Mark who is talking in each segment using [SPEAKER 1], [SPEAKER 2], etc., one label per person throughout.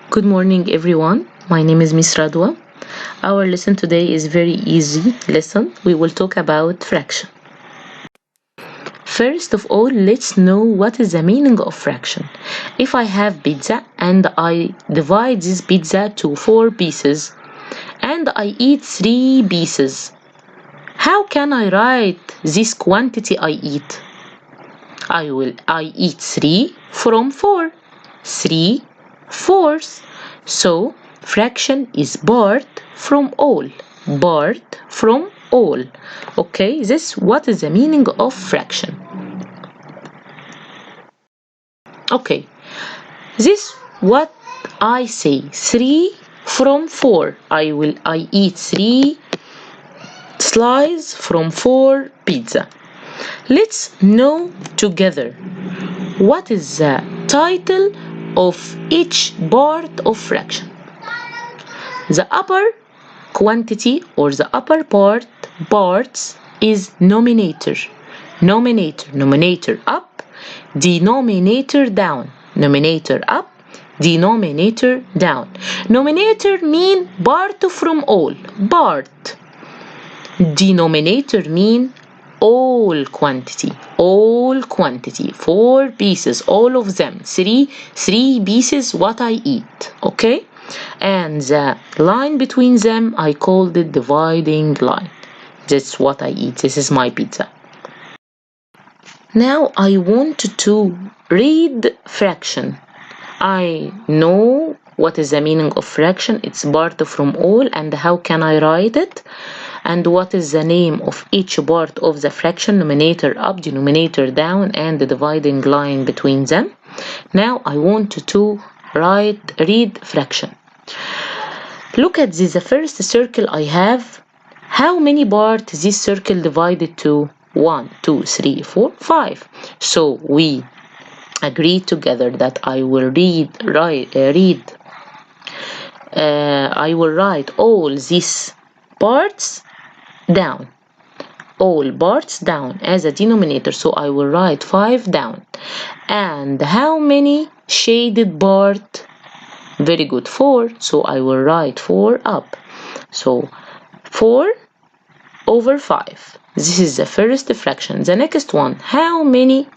[SPEAKER 1] Good morning, everyone. My name is Miss Radwa. Our lesson today is very easy lesson. We will talk about fraction. First of all, let's know what is the meaning of fraction. If I have pizza and I divide this pizza to 4 pieces and I eat 3 pieces, how can I write this quantity I eat? I eat 3 from 4. 3 fourths. So fraction is part from all. Part from all. Okay, what is the meaning of fraction? Okay, this what I say. 3 from 4. I eat 3 slices from 4 pizza. Let's know together what is the title of each part of fraction. The upper quantity or the upper parts is numerator. Numerator up, denominator down. Numerator up, denominator down. Numerator mean part from all. Part. Denominator mean all quantity. 4 pieces, all of them. 3 pieces what I eat. Okay? And the line between them I called it dividing line. That's what I eat. This is my pizza. Now I want to read fraction. I know what is the meaning of fraction. It's part from all, and how can I write it? And what is the name of each part of the fraction? Numerator up, denominator down, and the dividing line between them. Now I want to read fraction. Look at this, the first circle I have. How many parts this circle divided to? 1, 2, 3, 4, 5. So we agree together that I will I will write all these parts down. All parts down as a denominator. So I will write 5 down. And how many shaded part? Very good, 4. So I will write 4 up. So 4 over 5. This is the first fraction. The next one, how many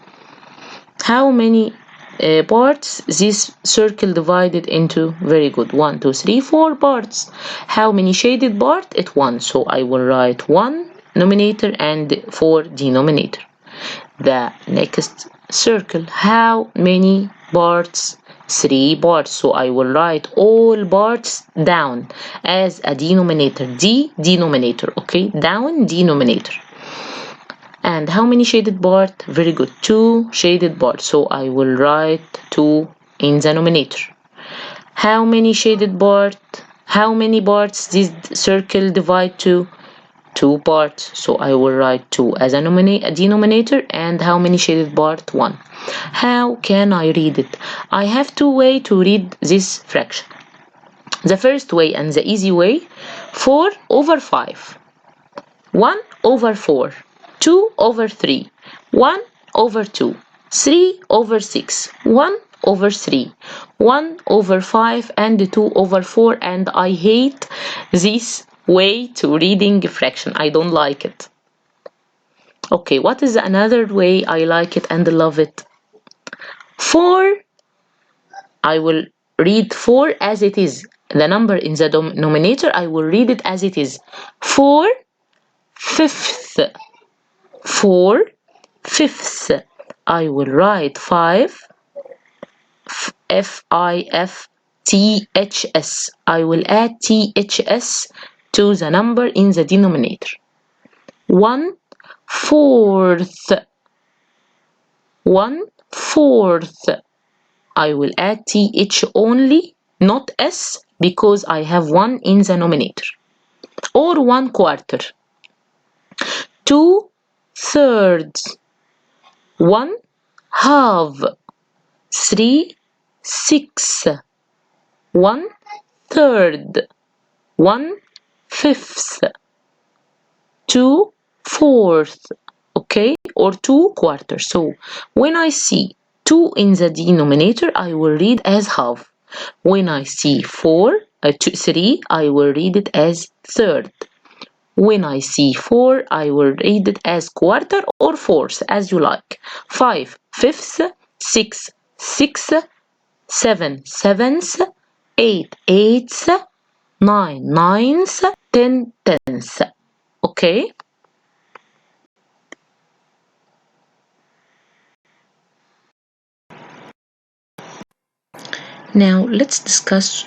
[SPEAKER 1] parts this circle divided into? Very good, 1, 2, 3, 4 parts. How many shaded part? It 1. So I will write 1 numerator and 4 denominator. The next circle, how many parts? 3 parts. So I will write all parts down as a denominator. Denominator. Okay, down denominator. And how many shaded part? Very good, 2 shaded parts. So I will write 2 in the numerator. How many shaded part? How many parts this circle divide to? 2 parts. So I will write 2 as a denominator. And how many shaded part? 1. How can I read it? I have 2 ways to read this fraction. The first way and the easy way, 4 over 5. 1 over 4. 2 over 3, 1 over 2, 3 over 6, 1 over 3, 1 over 5, and 2 over 4. And I hate this way to reading fraction. I don't like it. Okay, what is another way I like it and love it? 4, I will read 4 as it is. The number in the denominator, I will read it as it is. 4 fifths. 4 fifths. I will write 5 F-I-F-T-H-S. I will add T-H-S to the number in the denominator. 1/4. 1/4. I will add TH only, not S, because I have 1 in the numerator. Or 1/4. 2/3. 1/2. 3/6. 1/3. 1/5. 2/4. Okay, or 2/4. So when I see 2 in the denominator, I will read as half. When I see 3, I will read it as third. When I see 4, I will read it as quarter or fourth, as you like. 5, fifths, 6, sixths, 7, sevenths, 8, eighths, 9, ninths, 10, tenths. Okay? Now let's discuss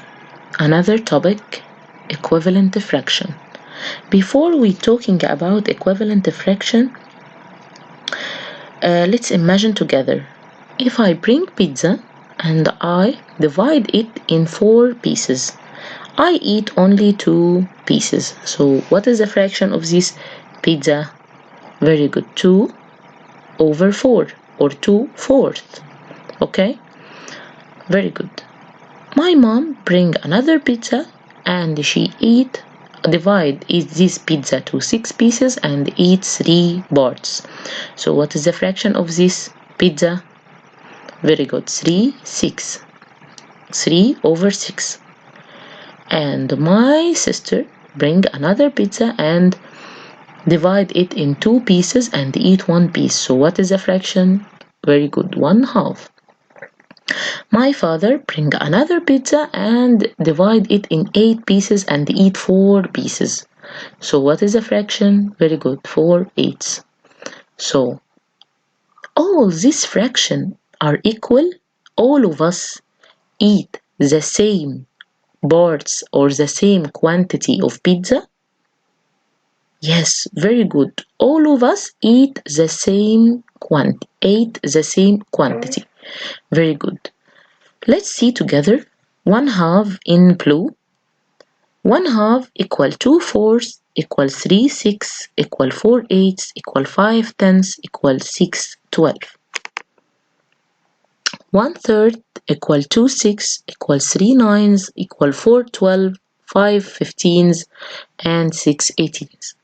[SPEAKER 1] another topic, equivalent fraction. Before we talking about equivalent fraction, let's imagine together. If I bring pizza and I divide it in 4 pieces, I eat only 2 pieces. So what is the fraction of this pizza? Very good, 2 over 4 or 2/4. Okay, very good. My mom bring another pizza and she divide this pizza to 6 pieces and eat 3 parts. So what is the fraction of this pizza? Very good, 3/6. 3 over 6. And my sister bring another pizza and divide it in 2 pieces and eat 1 piece. So what is the fraction? Very good, 1/2. My father bring another pizza and divide it in 8 pieces and eat 4 pieces. So what is the fraction? Very good, 4/8. So all these fractions are equal. All of us eat the same parts or the same quantity of pizza. Yes, very good. All of us ate the same quantity. Very good. Let's see together. 1/2 in blue. 1/2 equal 2/4 equal 3/6 equal 4/8 equal 5/10 equal 6/12. 1/3 equal 2/6 equal 3/9 equal 4/12 5/15 and 6/18.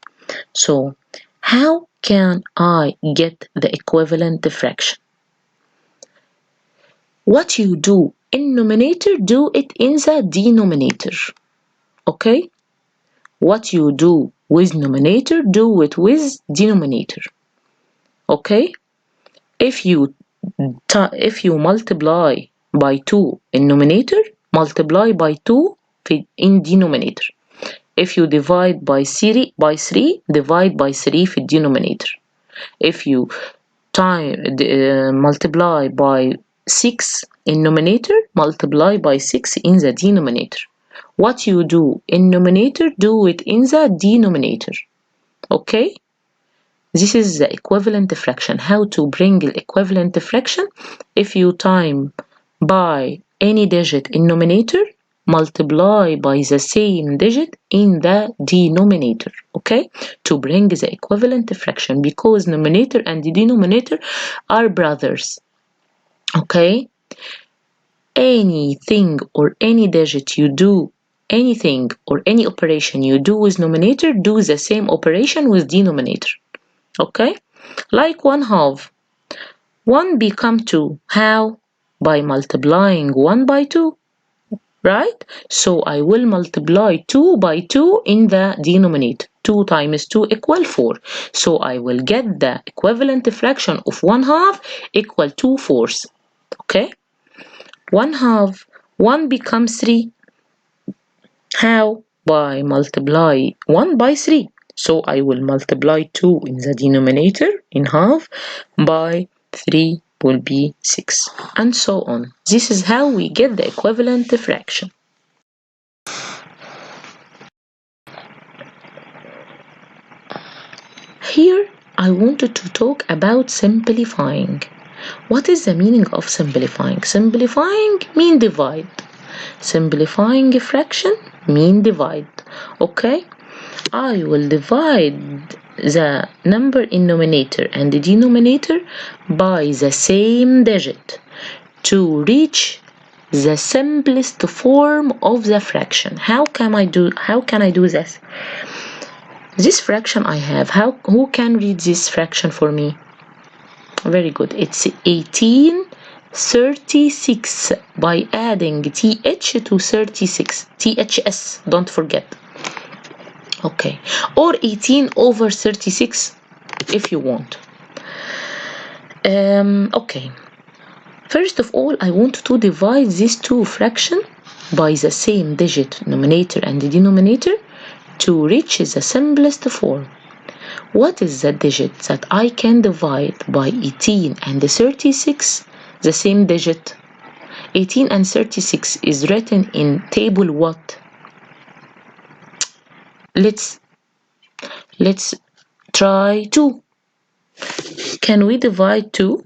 [SPEAKER 1] So how can I get the equivalent fraction? What you do in numerator, do it in the denominator. Okay? What you do with numerator, do it with denominator. Okay? If you multiply by 2 in numerator, multiply by 2 in denominator. If you divide by 3, divide by 3 في denominator. If you multiply by 6 in numerator, multiply by 6 in the denominator. What you do in numerator, do it in the denominator. Okay? This is the equivalent fraction. How to bring the equivalent fraction? If you time by any digit in numerator, multiply by the same digit in the denominator. Okay? To bring the equivalent fraction, because numerator and the denominator are brothers. Okay? Anything or any digit you do, anything or any operation you do with numerator, do the same operation with denominator. Okay? Like 1/2. 1 become 2. How? By multiplying 1 by 2. Right? So I will multiply 2 by 2 in the denominator. 2 times 2 equal 4. So I will get the equivalent fraction of 1/2 equal 2/4. Okay? 1/2. 1 becomes 3. How? By multiply 1 by 3. So I will multiply 2 in the denominator in half by 3 will be 6, and so on. This is how we get the equivalent fraction. Here I wanted to talk about simplifying. What is the meaning of simplifying? Simplifying mean divide. Simplifying a fraction mean divide. Okay? I will divide the number in numerator and the denominator by the same digit to reach the simplest form of the fraction. How can I do this? This fraction I have, who can read this fraction for me? Very good. It's 18 36 by adding th to 36. THS, don't forget. Okay, or 18 over 36 if you want. Okay, first of all I want to divide these two fractions by the same digit numerator and denominator to reach the simplest form. What is the digit that I can divide by 18 and 36? The same digit. 18 and 36 is written in table what? Let's try 2. Can we divide 2?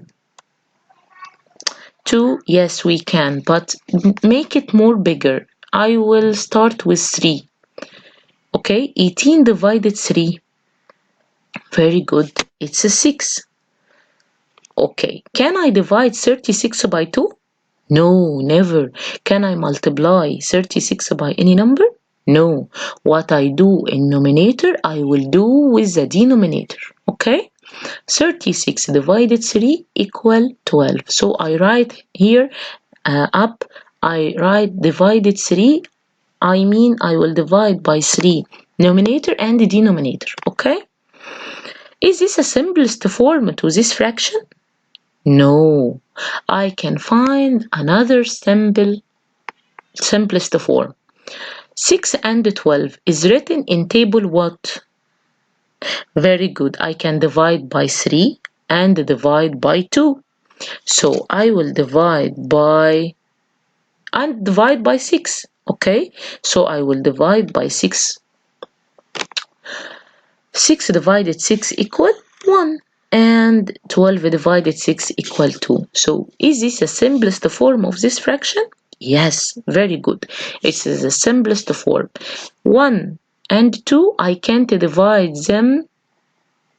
[SPEAKER 1] 2, yes we can, but make it more bigger. I will start with 3. Okay, 18 divided 3. Very good, it's a 6. Okay, can I divide 36 by 2? No, never. Can I multiply 36 by any number? No. What I do in numerator, I will do with the denominator. Okay? 36 divided 3 equal 12. So I write here I write divided 3. I mean I will divide by 3 numerator and denominator. Okay? Is this a simplest form to this fraction? No. I can find another simplest form. 6 and 12 is written in table what? Very good. I can divide by 3 and divide by 2. So I will divide by 6. Okay? So I will divide by 6. 6 divided 6 equal 1. And 12 divided 6 equal 2. So is this the simplest form of this fraction? Yes, very good. It is the simplest form. 1 and 2, I can't divide them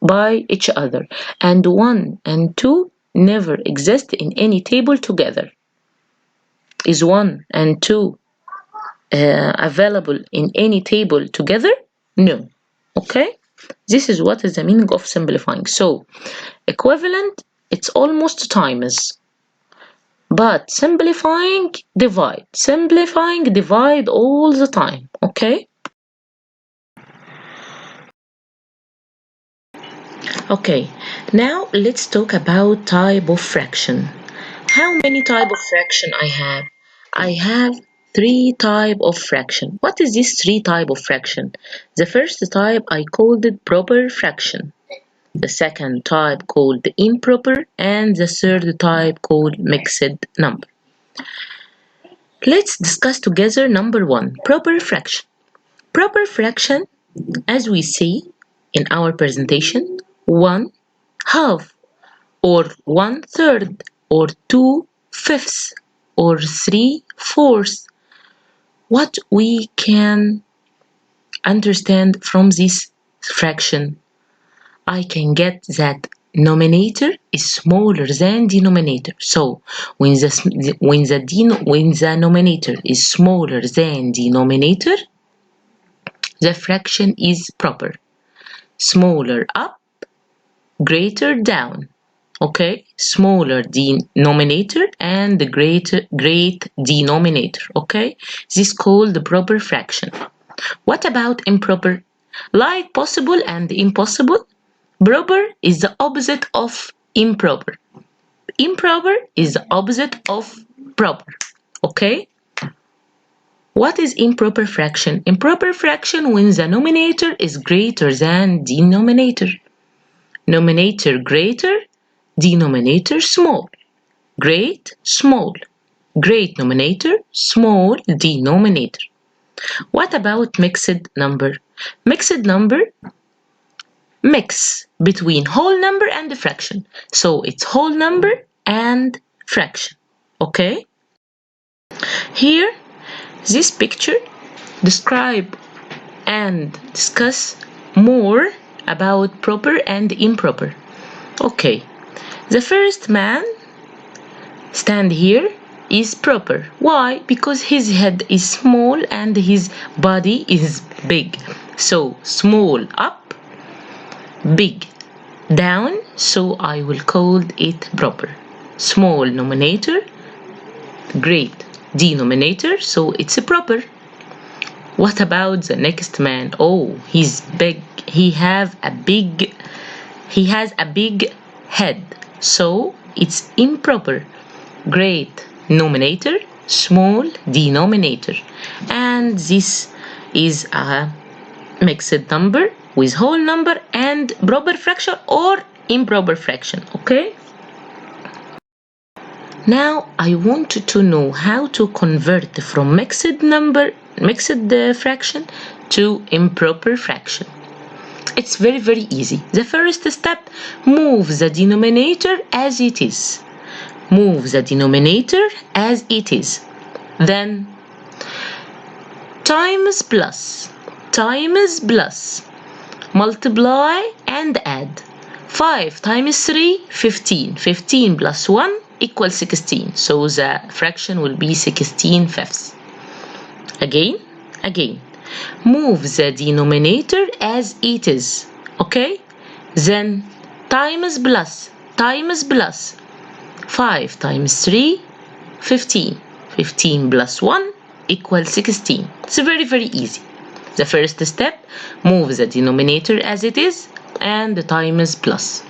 [SPEAKER 1] by each other. And 1 and 2 never exist in any table together. Is 1 and 2 available in any table together? No. Okay? This is what is the meaning of simplifying. So, equivalent, it's almost times. But simplifying, divide. Simplifying, divide all the time. Okay? Okay, now let's talk about type of fraction. How many type of fraction I have? I have 3 type of fraction. What is this 3 type of fraction? The first type I called it proper fraction. The second type called improper, and the third type called mixed number. Let's discuss together number 1, proper fraction. Proper fraction, as we see in our presentation, 1/2 or 1/3 or 2/5 or 3/4. What we can understand from this fraction? I can get that numerator is smaller than denominator. So when the numerator is smaller than denominator, the fraction is proper. Smaller up, greater down. Okay, smaller denominator and the great denominator. Okay, this is called the proper fraction. What about improper? Like possible and impossible, proper is the opposite of improper. Improper is the opposite of proper. Okay? What is improper fraction? Improper fraction when the numerator is greater than denominator. Numerator greater, denominator small. Great, small. Great numerator, small denominator. What about mixed number? Mixed number, mix between whole number and the fraction. So it's whole number and fraction. Okay? Here, this picture describe and discuss more about proper and improper. Okay, the first man stand here is proper. Why? Because his head is small and his body is big. So small up, big down, so I will call it proper. small numerator, great denominator, so it's proper. What about the next man? Oh, he's big. He has a big head, so it's improper. Great numerator, small denominator. And this is a mixed number with whole number and proper fraction or improper fraction, okay? Now I want to know how to convert from mixed fraction to improper fraction. It's very easy. The first step, move the denominator as it is. Move the denominator as it is. Then times plus, multiply and add. 5 times 3, 15. 15 plus 1 equals 16. So the fraction will be 16/5. Again. Move the denominator as it is. Okay? Then times plus. 5 times 3, 15. 15 plus 1 equals 16. It's very easy. The first step, move the denominator as it is and the times plus.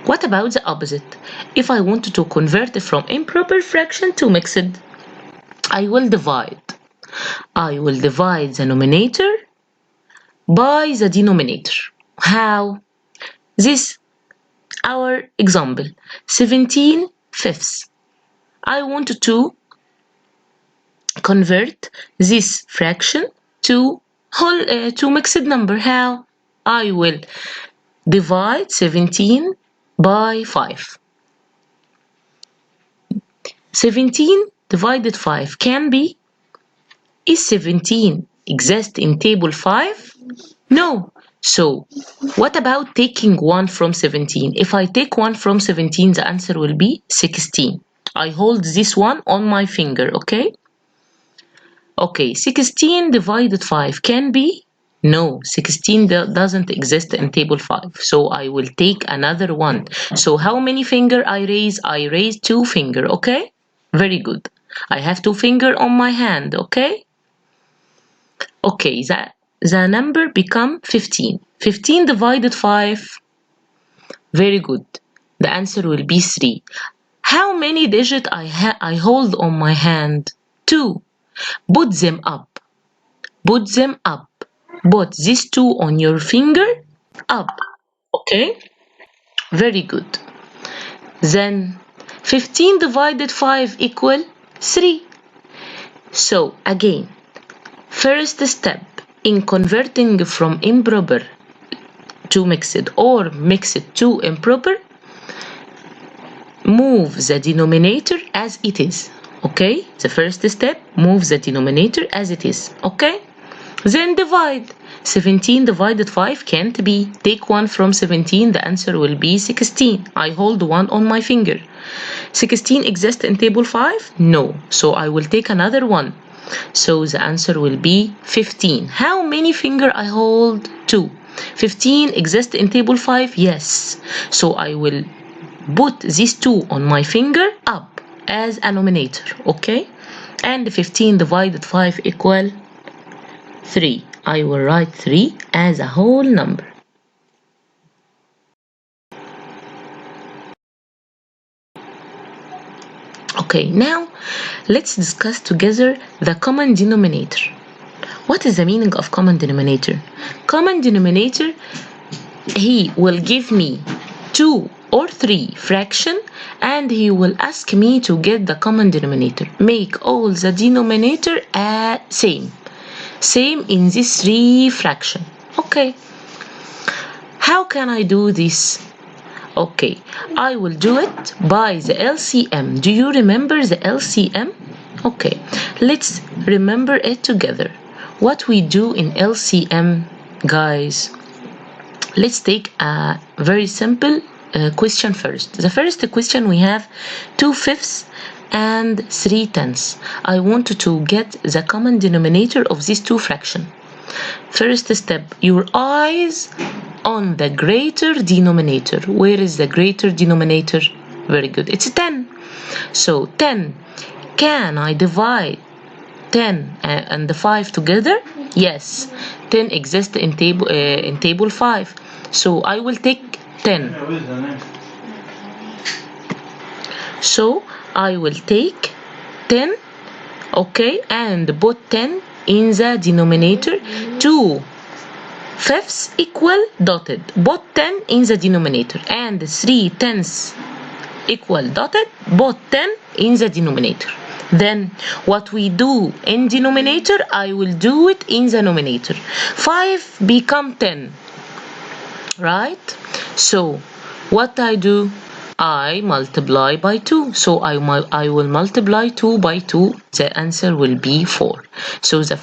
[SPEAKER 1] What about the opposite? If I wanted to convert from improper fraction to mixed, I will divide the numerator by the denominator. How? This our example, 17/5. I want to convert this fraction to mixed number. How? I will divide 17 by 5. 17 divided 5 can be. Is 17 exist in table 5? No. So what about taking 1 from 17? If I take 1 from 17, the answer will be 16. I hold this one on my finger, okay? Okay, 16 divided 5 can be? No, 16 doesn't exist in table 5. So I will take another one. So how many finger I raise? I raise 2 finger, okay? Very good. I have 2 finger on my hand, okay? Okay, the number become 15. 15 divided 5. Very good. The answer will be 3. How many digits I hold on my hand? 2. Put them up. Put these 2 on your finger up. Okay? Very good. Then 15 divided 5 equal 3. So again, first step in converting from improper to mixed or mixed to improper, move the denominator as it is. Okay? The first step, move the denominator as it is. Okay? Then divide. 17 divided 5 can't be. Take 1 from 17, the answer will be 16. I hold 1 on my finger. 16 exists in table 5? No. So I will take another one. So the answer will be 15. How many finger I hold? 2. 15 exists in table 5? Yes. So I will put these 2 on my finger up as a numerator. Okay? And 15 divided 5 equal 3. I will write 3 as a whole number. Okay, now let's discuss together the common denominator. What is the meaning of common denominator? Common denominator, he will give me 2 or 3 fraction and he will ask me to get the common denominator. Make all the denominator same in these 3 fraction. Okay. How can I do this? Okay, I will do it by the LCM. Do you remember the LCM? Okay, let's remember it together. What we do in LCM, guys, let's take a very simple question first. The first question we have 2/5 and 3/10. I want to get the common denominator of these 2 fractions. First step, your eyes on the greater denominator. Where is the greater denominator? Very good. It's 10. So 10, can I divide 10 and the 5 together? Yes, 10 exists in table 5. So I will take 10. So I will take 10, okay, and put 10 in the denominator. 2/5 equal dotted. Put 10 in the denominator, and 3/10 equal dotted. Put 10 in the denominator. Then what we do in denominator, I will do it in the numerator. 5 become 10, right? So what I do, I multiply by 2. So I will multiply 2 by 2. The answer will be 4. So the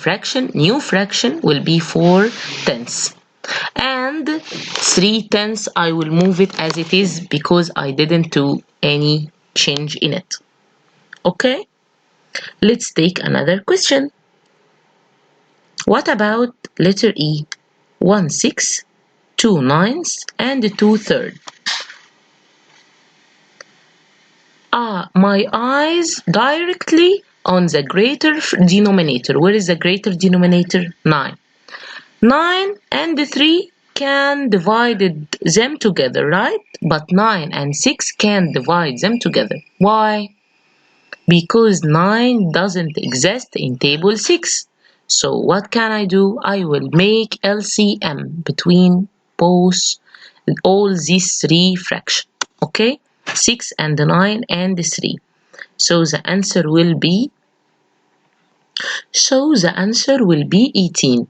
[SPEAKER 1] new fraction will be 4/10. And 3/10 I will move it as it is because I didn't do any change in it. Okay? Let's take another question. What about letter E? 1/6, 2/9, and 2/3. My eyes directly on the greater denominator. Where is the greater denominator? 9. 9 and 3 can divide them together, right? But 9 and 6 can't divide them together. Why? Because 9 doesn't exist in table 6. So what can I do? I will make LCM between all these three fractions. Okay? 6 and 9 and 3. So the answer will be 18.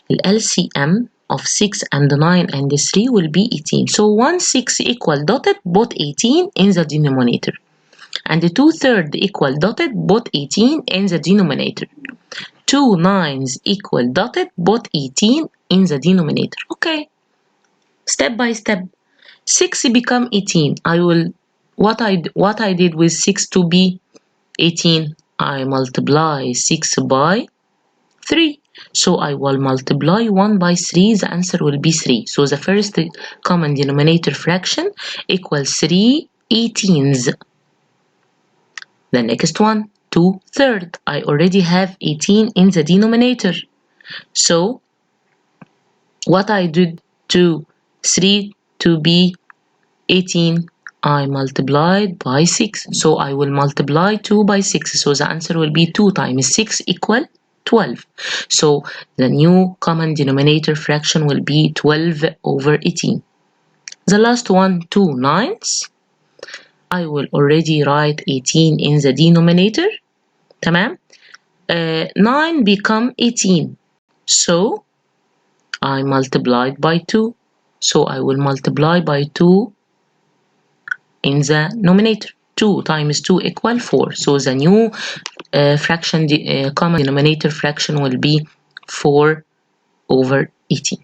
[SPEAKER 1] The LCM of 6 and 9 and 3 will be 18. So 1/6 equal dotted, put 18 in the denominator. And 2/3 equal dotted, put 18 in the denominator. 2/9 equal dotted, put 18 in the denominator. Okay. Step by step. 6 become 18. What I did with 6 to be 18, I multiply 6 by 3. So I will multiply 1 by 3. The answer will be 3. So the first common denominator fraction equals 3/18. The next one, 2/3. I already have 18 in the denominator. So what I did to 3 to be 18, I multiplied by 6. So I will multiply 2 by 6. So the answer will be 2 times 6 equal 12. So the new common denominator fraction will be 12/18. The last one, 2/9. I will already write 18 in the denominator. تمام. 9 become 18. So I multiplied by 2. So I will multiply by 2 in the numerator. 2 times 2 equal 4. So the new common denominator fraction will be 4/18.